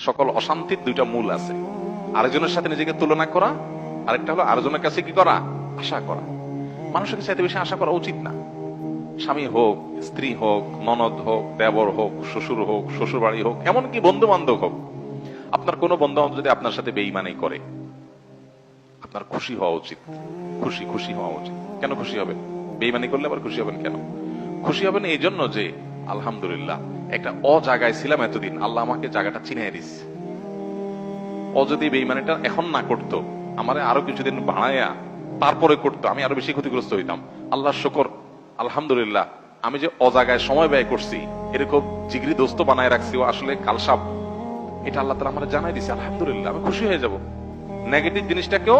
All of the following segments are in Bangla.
সকল অশান্তির দুইটা মূল আছে, আরেকজনের সাথে নিজেকে তুলনা করা, আরেকটা হলো আরেকজনের কাছে কি করা, আশা করা। মানুষের চাইতে বেশি আশা করা উচিত না। স্বামী হোক, স্ত্রী হোক, ননদ হোক, দেবর হোক, শ্বশুর বাড়ি হোক, এমনকি বন্ধু বান্ধব হোক, আপনার কোনো বন্ধু বান্ধব যদি আপনার সাথে বেঈমানি করে, আপনার খুশি হওয়া উচিত। খুশি হওয়া উচিত। কেন খুশি হবেন? বেঈমানি করলে আবার খুশি হবেন কেন? খুশি হবেন এই জন্য যে আলহামদুলিল্লাহ একটা জায়গায় ছিলাম এতদিন, আল্লাহ আমাকে জায়গাটা চিনিয়ে দিস। যদি বেঈমানিটা এখন না করতো, আমারে আরো কিছুদিন বাড়াইয়া তারপরে করতো, আমি আরো বেশি ক্ষতিগ্রস্ত হইতাম। আল্লাহ শুকর, আলহামদুলিল্লাহ আমি যে জায়গায় সময় ব্যয় করছি, এরকম জিগরি দোস্ত বানায় রাখছি, ও আসলে কালসাপ, এটা আল্লাহ তাআলা আমার জানাই দিছে। আলহামদুলিল্লাহ, আমি খুশি হয়ে যাব। নেগেটিভ জিনিসটাকেও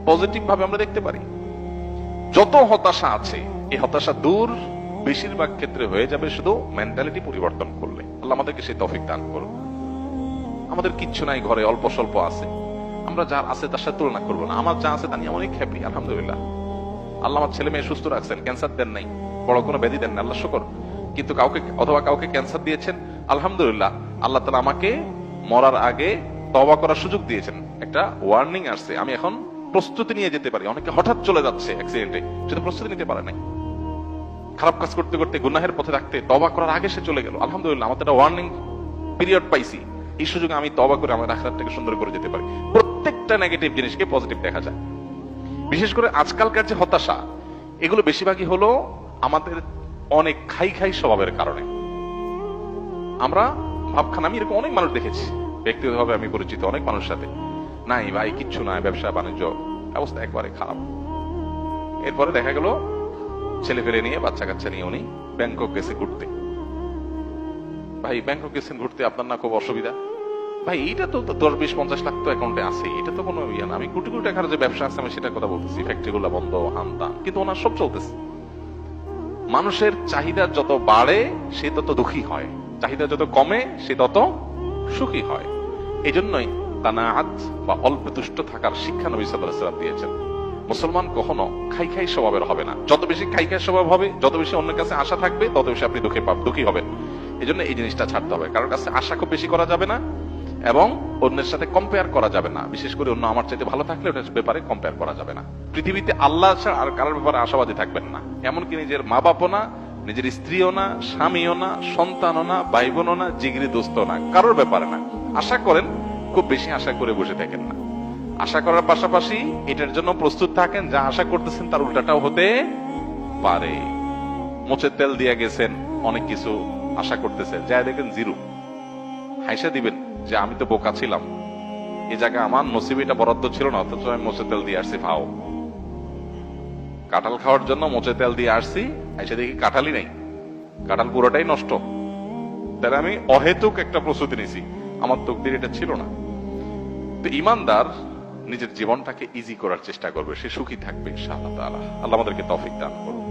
পজিটিভ ভাবে আমরা দেখতে পারি। যত হতাশা আছে, এই হতাশা দূর বেশিরভাগ ক্ষেত্রে হয়ে যাবে শুধু মেন্টালিটি পরিবর্তন করলে। আল্লাহ আমাদেরকে সেই তৌফিক দান করুন। আমাদের কিচ্ছু নাই, ঘরে অল্প স্বল্প আছে, আমরা যার আছে তার সাথে তুলনা করবো না। আমার যা আছে তা নিয়ে অনেক হ্যাপি, আলহামদুলিল্লাহ। আল্লাহ আমার ছেলে মেয়ে সুস্থ রাখছেন, ক্যান্সার দেন নাই, বড় কোনো ব্যাধি দেন না, আল্লাহ শুকর। কিন্তু কাউকে ক্যান্সার দিয়েছেন, আলহামদুলিল্লাহ আল্লাহ তাআলা আমাকে মরার আগে তওবা করার সুযোগ দিয়েছেন। একটা ওয়ার্নিং আসছে, আমি এখন প্রস্তুতি নিয়ে যেতে পারি। অনেকে হঠাৎ চলে যাচ্ছে অ্যাক্সিডেন্টে, সেটা প্রস্তুতি নিতে পারে নাই, খারাপ কাজ করতে করতে গুনাহের পথে রাখতে তওবা করার আগে সে চলে গেল। আলহামদুলিল্লাহ আমাদের একটা ওয়ার্নিং পিরিয়ড পাইছি, এই সুযোগে আমি তওবা করে আমার আখিরাতটাকে সুন্দর করে যেতে পারি। প্রত্যেকটা নেগেটিভ জিনিসকে পজিটিভ দেখা যায়। বিশেষ করে আজকালকার যে হতাশা, এগুলো বেশিরভাগই হলো আমাদের অনেক খাই স্বভাবের কারণে। আমরা ভাবখান, আমি এরকম অনেক মানুষ দেখেছি ব্যক্তিগতভাবে, আমি পরিচিত অনেক মানুষের সাথে, নাই ভাই কিচ্ছু নাই, ব্যবসা বাণিজ্য অবস্থা একবারে খারাপ। এরপরে দেখা গেল ছেলে ফেলে নিয়ে, বাচ্চা কাচ্চা নিয়ে উনি ব্যাংকক গেছে ঘুরতে। ভাই ব্যাংকক গেছেন ঘুরতে, আপনার না খুব অসুবিধা? ভাই এইটা তো 10-20-50 লাখ তো অ্যাকাউন্টে আছে, এটা তো কোনো ইয়ে না। আমি কোটি কোটি টাকার যে ব্যবসা আছে আমি সেটার কথা বলতেছি, ফ্যাক্টরি গুলা বন্ধ, হানতাম, কিন্তু ওনার সব চলতেছে। মানুষের চাহিদা যত বাড়ে সে তত দুঃখী হয়, চাহিদা যত কমে সে তত সুখী হয়। এই জন্যই কানাআত বা অল্প তুষ্ট থাকার শিক্ষা নবী সাল্লাল্লাহু আলাইহি ওয়াসাল্লাম দিয়েছেন। মুসলমান কখনো খাই স্বভাবের হবে না। যত বেশি খাই স্বভাব হবে, যত বেশি অন্যের কাছে আশা থাকবে, তত বেশি আপনি দুঃখী হবেন। এই জন্য এই জিনিসটা ছাড়তে হবে। কারোর কাছে আশা খুব বেশি করা যাবে না, এবং অন্যের সাথে কম্পেয়ার করা যাবে না। বিশেষ করে অন্য আমার চাইতে ভালো থাকলে ওটার ব্যাপারে কম্পেয়ার করা যাবে না। পৃথিবীতে আল্লাহ ছাড়া আর কারোর ব্যাপারে আশাবাদী থাকবেন না। এমনকি নিজের মা বাপও না, নিজের স্ত্রীও না, স্বামীও না, সন্তানও না, ভাই বোনও না, জিগরি দোস্ত না, কারোর ব্যাপারে না। আশা করেন, খুব বেশি আশা করে বসে থাকেন না। আশা করার পাশাপাশি এটার জন্য প্রস্তুত থাকেন, যা আশা করতেছেন তার উল্টাটাও হতে পারে। মোচের তেল দিয়ে গেছেন, অনেক কিছু আশা করতেছেন, যা দেখেন জিরো। হাইসা দিবেন যে আমি তো বোকা ছিলাম, এই জায়গায় আমার নসিবে এটা বরাদ্দ ছিল না, অথচ আমি মোচের তেল দিয়ে আসছি। ভাও, কাঁঠাল খাওয়ার জন্য মোচের তেল দিয়ে আসছি, হাইসা দেখি কাঁঠালই নাই, কাঁঠাল পুরোটাই নষ্ট। তাহলে আমি অহেতুক একটা প্রস্তুতি নিছি, আমার তকদির এটা ছিল না। তো ইমানদার নিজের জীবনটাকে ইজি করার চেষ্টা করবে, সে সুখী থাকবে ইনশাআল্লাহ তাআলা। আল্লাহ আমাদেরকে তৌফিক দান করুন।